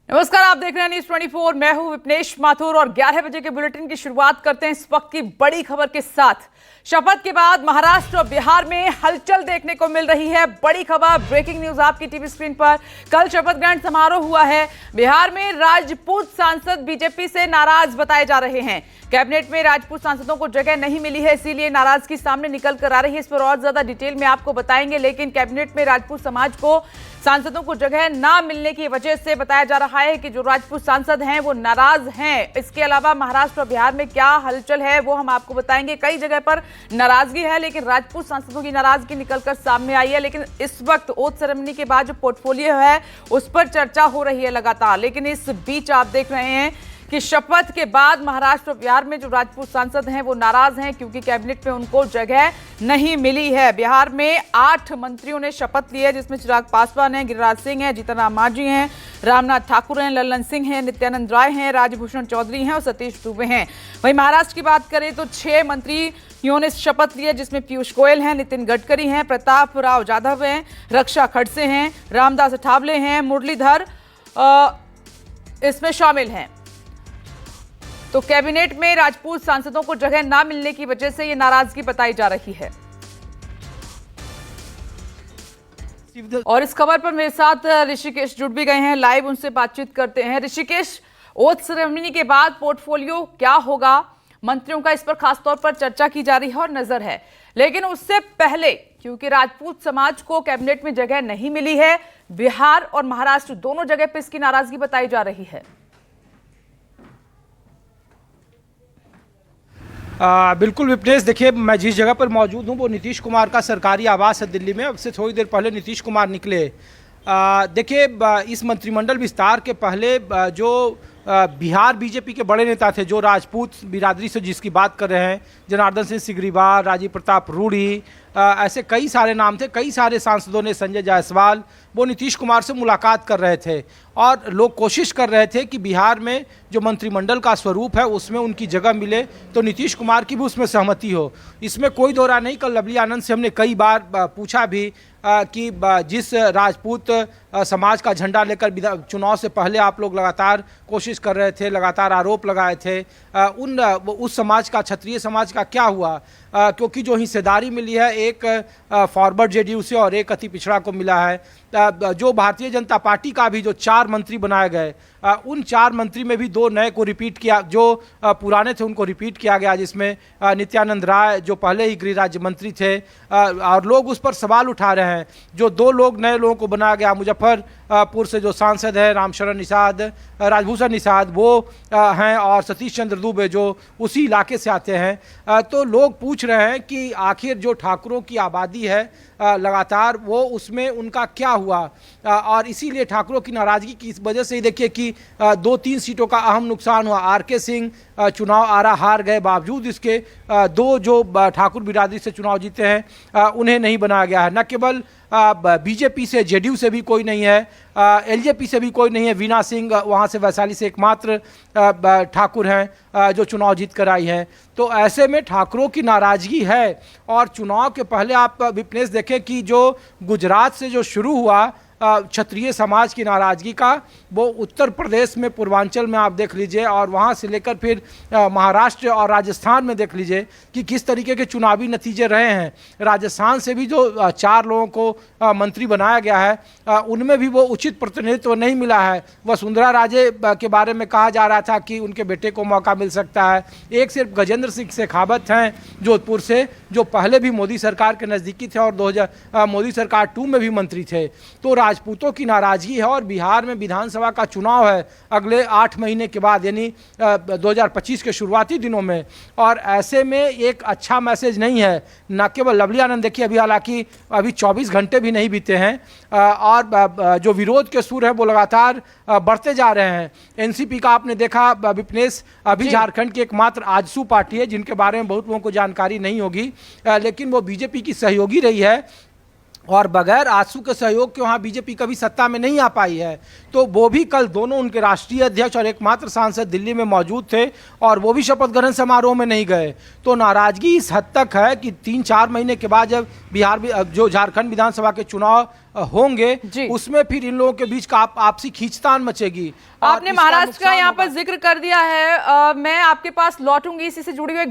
नमस्कार, आप देख रहे हैं न्यूज़ 24। मैं हूं विपनेश माथुर और 11 बजे के बुलेटिन की शुरुआत करते हैं इस वक्त की बड़ी खबर के साथ। शपथ के बाद महाराष्ट्र और बिहार में हलचल देखने को मिल रही है। बड़ी खबर, ब्रेकिंग न्यूज आपकी टीवी स्क्रीन पर। कल शपथ ग्रहण समारोह हुआ है। बिहार में राजपूत सांसद बीजेपी से नाराज बताए जा रहे हैं। कैबिनेट में राजपूत सांसदों को जगह नहीं मिली है, इसीलिए नाराजगी सामने निकल कर आ रही है। इस पर और ज्यादा डिटेल में आपको बताएंगे, लेकिन कैबिनेट में राजपूत समाज को सांसदों को जगह ना मिलने की वजह से बताया जा रहा है कि जो राजपूत सांसद हैं वो नाराज हैं। इसके अलावा महाराष्ट्र और बिहार में क्या हलचल है वो हम आपको बताएंगे। कई जगह पर नाराजगी है, लेकिन राजपूत सांसदों की नाराजगी निकलकर सामने आई है। लेकिन इस वक्त ओथ सेरेमनी के बाद जो पोर्टफोलियो है उस पर चर्चा हो रही है लगातार। लेकिन इस बीच आप देख रहे हैं कि शपथ के बाद महाराष्ट्र और बिहार में जो राजपूत सांसद हैं वो नाराज हैं, क्योंकि कैबिनेट में उनको जगह नहीं मिली है। बिहार में 8 मंत्रियों ने शपथ ली है, जिसमें चिराग पासवान हैं, गिरिराज सिंह हैं, जीतन राम मांझी हैं, रामनाथ ठाकुर हैं, लल्लन सिंह हैं, नित्यानंद राय हैं, राजभूषण चौधरी हैं और सतीश दुबे हैं। वहीं महाराष्ट्र की बात करें तो 6 मंत्रियों ने शपथ ली है, जिसमें पीयूष गोयल हैं, नितिन गडकरी हैं, प्रताप राव जाधव हैं, रक्षा खड़से हैं, रामदास अठावले हैं, मुरलीधर इसमें शामिल हैं। तो कैबिनेट में राजपूत सांसदों को जगह ना मिलने की वजह से ये नाराजगी बताई जा रही है। और इस खबर पर मेरे साथ ऋषिकेश जुड़ भी गए हैं, लाइव उनसे बातचीत करते हैं। ऋषिकेश, ओथ सेरेमनी के बाद पोर्टफोलियो क्या होगा, मंत्रियों का इस पर खासतौर पर चर्चा की जा रही है और नजर है। लेकिन उससे पहले, क्योंकि राजपूत समाज को कैबिनेट में जगह नहीं मिली है, बिहार और महाराष्ट्र दोनों जगह पर इसकी नाराजगी बताई जा रही है। बिल्कुल विपनेश, देखिए मैं जिस जगह पर मौजूद हूँ वो नीतीश कुमार का सरकारी आवास है दिल्ली में। अब से थोड़ी देर पहले नीतीश कुमार निकले। देखिए इस मंत्रिमंडल विस्तार के पहले जो बिहार बीजेपी के बड़े नेता थे, जो राजपूत बिरादरी से जिसकी बात कर रहे हैं, जनार्दन सिंह सिग्रीवाल, राजीव प्रताप रूढ़ी, ऐसे कई सारे नाम थे। कई सारे सांसदों ने, संजय जायसवाल, वो नीतीश कुमार से मुलाकात कर रहे थे और लोग कोशिश कर रहे थे कि बिहार में जो मंत्रिमंडल का स्वरूप है उसमें उनकी जगह मिले, तो नीतीश कुमार की भी उसमें सहमति हो। इसमें कोई दो राय नहीं। कल लवली आनंद से हमने कई बार पूछा भी कि जिस राजपूत समाज का झंडा लेकर चुनाव से पहले आप लोग लगातार कोशिश कर रहे थे, लगातार आरोप लगाए थे, उस समाज का, क्षत्रिय समाज का क्या हुआ? क्योंकि जो हिस्सेदारी मिली है, एक फॉरवर्ड जेडीयू से और एक अति पिछड़ा को मिला है। जो भारतीय जनता पार्टी का भी जो 4 मंत्री बनाए गए, उन 4 मंत्री में भी 2 नए को रिपीट किया, जो पुराने थे उनको रिपीट किया गया, जिसमें नित्यानंद राय जो पहले ही गृह राज्य मंत्री थे, और लोग उस पर सवाल उठा रहे हैं। जो 2 लोग नए लोगों को बनाया गया, मुजफ्फरपुर से जो सांसद है रामशरण निषाद, राजभूषण निषाद, वो हैं, और सतीश चंद्र दुबे जो उसी इलाके से आते हैं। तो लोग पूछ रहे हैं कि आखिर जो ठाकुरों की आबादी है लगातार, वो उसमें उनका क्या हुआ, और इसीलिए ठाकुरों की नाराजगी की इस वजह से ही देखिए कि 2-3 सीटों का अहम नुकसान हुआ। आरके सिंह चुनाव आरा हार गए, बावजूद इसके 2 जो ठाकुर बिरादरी से चुनाव जीते हैं उन्हें नहीं बनाया गया है। न केवल बीजेपी से, जेडीयू से भी कोई नहीं है, एलजेपी से भी कोई नहीं है। वीना सिंह वहाँ से, वैशाली से एकमात्र ठाकुर हैं जो चुनाव जीत कर आई हैं। तो ऐसे में ठाकुरों की नाराजगी है। और चुनाव के पहले आप विपनेश देखें कि जो गुजरात से जो शुरू हुआ क्षत्रिय समाज की नाराजगी का, वो उत्तर प्रदेश में, पूर्वांचल में आप देख लीजिए, और वहाँ से लेकर फिर महाराष्ट्र और राजस्थान में देख लीजिए कि किस तरीके के चुनावी नतीजे रहे हैं। राजस्थान से भी जो 4 लोगों को मंत्री बनाया गया है, उनमें भी वो उचित प्रतिनिधित्व नहीं मिला है। वसुंधरा राजे के बारे में कहा जा रहा था कि उनके बेटे को मौका मिल सकता है। एक सिर्फ गजेंद्र सिंह शेखावत हैं जोधपुर से, जो पहले भी मोदी सरकार के नज़दीकी थे और मोदी सरकार 2 में भी मंत्री थे। तो राजपूतों की नाराजगी है। और बिहार में विधानसभा का चुनाव है अगले 8 महीने के बाद, यानी 2025 के शुरुआती दिनों में, और ऐसे में एक अच्छा मैसेज नहीं है। न केवल लवली आनंद, देखिए अभी हालांकि अभी 24 घंटे भी नहीं बीते हैं, और जो विरोध के सुर है वो लगातार बढ़ते जा रहे हैं। एनसीपी का आपने देखा विपनेश, अभी झारखंड की एकमात्र आजसू पार्टी है जिनके बारे में बहुत लोगों को जानकारी नहीं होगी, लेकिन वो बीजेपी की सहयोगी रही है। और बगैर आजसू के सहयोग के वहाँ बीजेपी कभी सत्ता में नहीं आ पाई है। तो वो भी कल दोनों उनके राष्ट्रीय अध्यक्ष और एकमात्र सांसद दिल्ली में मौजूद थे और वो भी शपथ ग्रहण समारोह में नहीं गए। तो नाराजगी इस हद तक है कि 3-4 महीने के बाद जब बिहार में जो झारखंड विधानसभा के चुनाव होंगे उसमें फिर इन लोगों के बीच का आपसी खींचतान मचेगी। आपने महाराष्ट्र का यहाँ पर जिक्र कर दिया है, मैं आपके पास लौटूंगी इसी से जुड़ी हुई